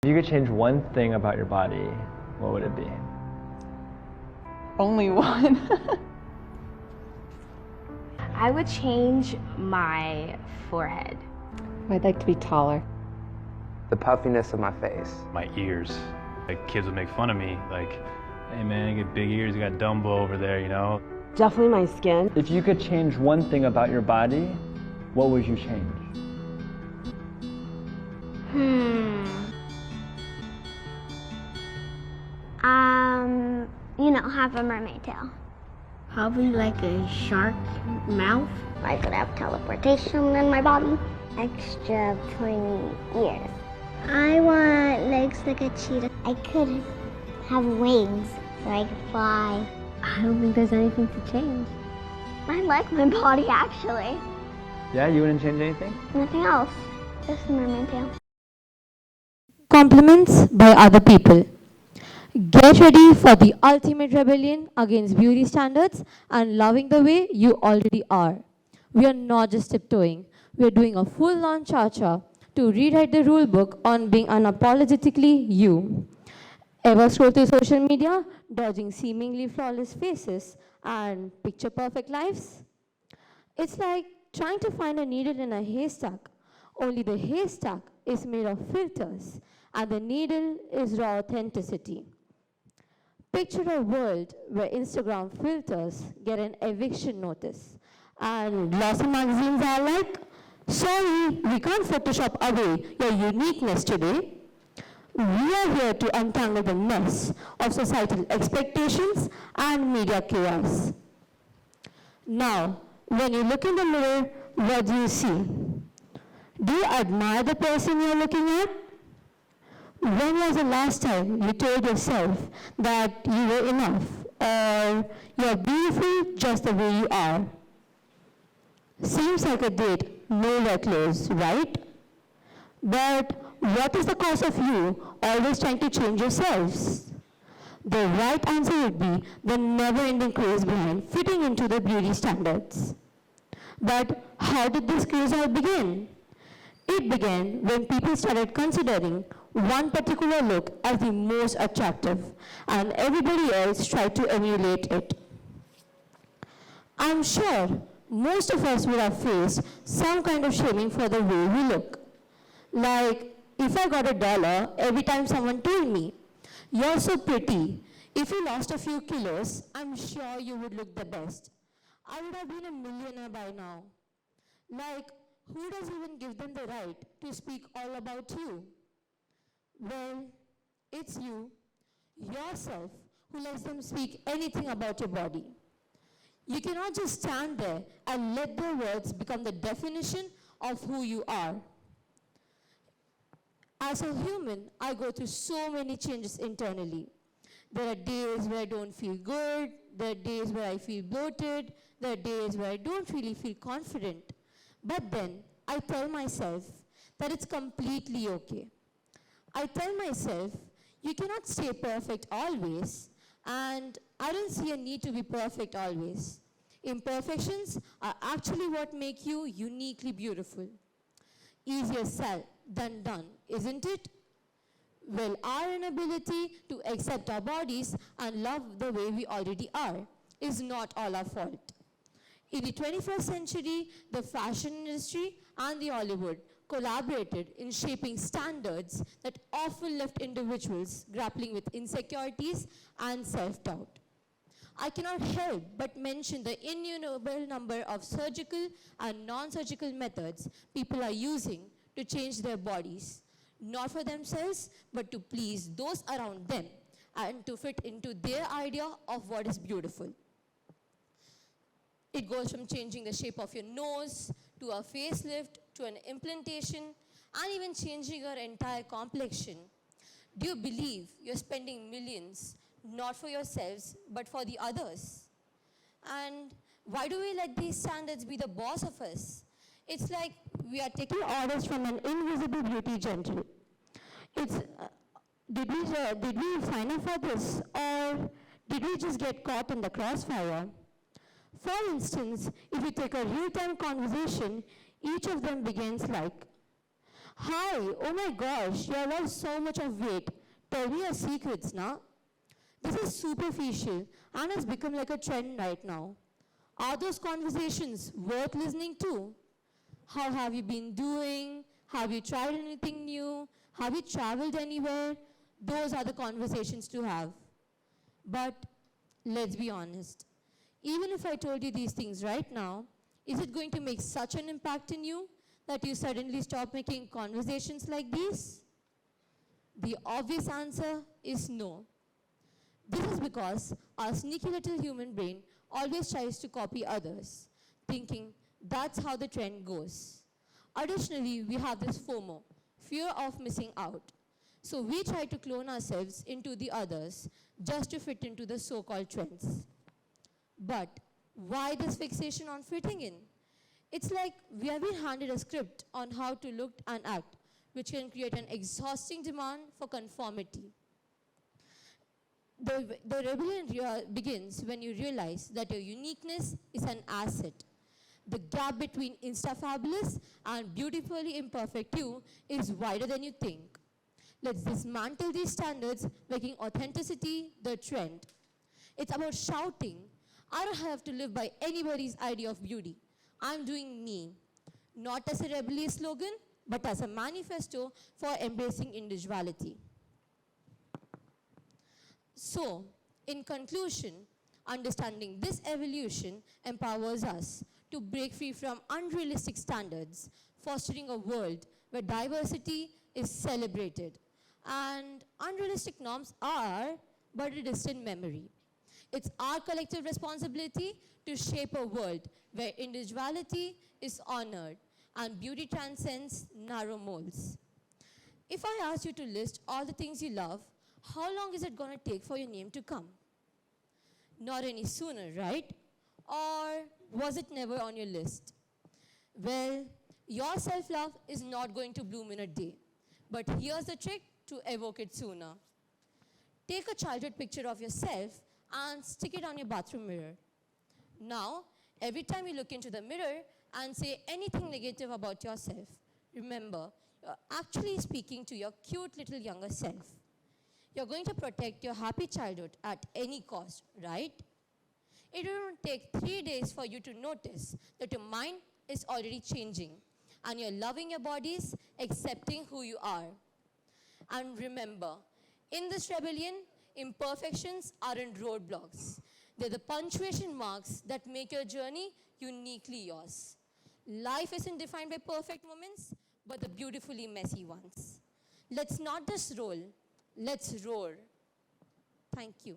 If you could change one thing about your body, what would it be? Only one. I would change my forehead. I'd like to be taller. The puffiness of my face. My ears. Like, kids would make fun of me, like, hey man, you get big ears, you got Dumbo over there, you know? Definitely my skin. If you could change one thing about your body, what would you change? Have a mermaid tail. Probably like a shark mouth. I could have teleportation in my body. Extra pointy ears. I want legs like a cheetah. I could have wings so I could fly. I don't think there's anything to change. I like my body actually. Yeah, you wouldn't change anything? Nothing else. Just a mermaid tail. Compliments by other people. Get ready for the ultimate rebellion against beauty standards and loving the way you already are. We are not just tiptoeing. We are doing a full-on cha-cha to rewrite the rule book on being unapologetically you. Ever scroll through social media, dodging seemingly flawless faces and picture-perfect lives? It's like trying to find a needle in a haystack, only the haystack is made of filters and the needle is raw authenticity. Picture a world where Instagram filters get an eviction notice and glossy magazines are like, sorry, we can't Photoshop away your uniqueness today. We are here to untangle the mess of societal expectations and media chaos. Now, when you look in the mirror, what do you see? Do you admire the person you're looking at? When was the last time you told yourself that you were enough or you're beautiful just the way you are? Seems like a date nowhere close, right? But what is the cause of you always trying to change yourselves? The right answer would be the never-ending craze behind fitting into the beauty standards. But how did this craze all begin? It began when people started considering one particular look as the most attractive, and everybody else tried to emulate it. I'm sure most of us would have faced some kind of shaming for the way we look. Like, if I got $1 every time someone told me, you're so pretty. If you lost a few kilos, I'm sure you would look the best. I would have been a millionaire by now. Like, who does even give them the right to speak all about you? Well, it's you, yourself, who lets them speak anything about your body. You cannot just stand there and let their words become the definition of who you are. As a human, I go through so many changes internally. There are days where I don't feel good, there are days where I feel bloated, there are days where I don't really feel confident. But then, I tell myself that it's completely okay. I tell myself, you cannot stay perfect always, and I don't see a need to be perfect always. Imperfections are actually what make you uniquely beautiful. Easier said than done, isn't it? Well, our inability to accept our bodies and love the way we already are is not all our fault. In the 21st century, the fashion industry and the Hollywood collaborated in shaping standards that often left individuals grappling with insecurities and self-doubt. I cannot help but mention the innumerable number of surgical and non-surgical methods people are using to change their bodies, not for themselves, but to please those around them and to fit into their idea of what is beautiful. It goes from changing the shape of your nose, to a facelift, to an implantation, and even changing your entire complexion. Do you believe you're spending millions, not for yourselves, but for the others? And why do we let these standards be the boss of us? It's like we are taking orders from an invisible beauty general. Did we sign up for this, or did we just get caught in the crossfire? For instance, if you take a real-time conversation, each of them begins like, Hi, oh my gosh, you have lost so much of weight. Tell me your secrets now. This is superficial and has become like a trend right now. Are those conversations worth listening to? How have you been doing? Have you tried anything new? Have you traveled anywhere? Those are the conversations to have. But let's be honest. Even if I told you these things right now, is it going to make such an impact in you that you suddenly stop making conversations like these? The obvious answer is no. This is because our sneaky little human brain always tries to copy others, thinking that's how the trend goes. Additionally, we have this FOMO, fear of missing out. So we try to clone ourselves into the others just to fit into the so-called trends. But why this fixation on fitting in? It's like we have been handed a script on how to look and act, which can create an exhausting demand for conformity. The rebellion begins when you realize that your uniqueness is an asset. The gap between Insta-fabulous and beautifully imperfect you is wider than you think. Let's dismantle these standards, making authenticity the trend. It's about shouting, I don't have to live by anybody's idea of beauty. I'm doing me. Not as a rebellious slogan, but as a manifesto for embracing individuality. So, in conclusion, understanding this evolution empowers us to break free from unrealistic standards, fostering a world where diversity is celebrated. And unrealistic norms are but a distant memory. It's our collective responsibility to shape a world where individuality is honored and beauty transcends narrow molds. If I ask you to list all the things you love, how long is it going to take for your name to come? Not any sooner, right? Or was it never on your list? Well, your self-love is not going to bloom in a day. But here's the trick to evoke it sooner. Take a childhood picture of yourself and stick it on your bathroom mirror. Now, every time you look into the mirror and say anything negative about yourself, remember, you're actually speaking to your cute little younger self. You're going to protect your happy childhood at any cost, right? It will take 3 days for you to notice that your mind is already changing and you're loving your bodies, accepting who you are. And remember, in this rebellion, imperfections aren't roadblocks. They're the punctuation marks that make your journey uniquely yours. Life isn't defined by perfect moments, but the beautifully messy ones. Let's not just roll, let's roar. Thank you.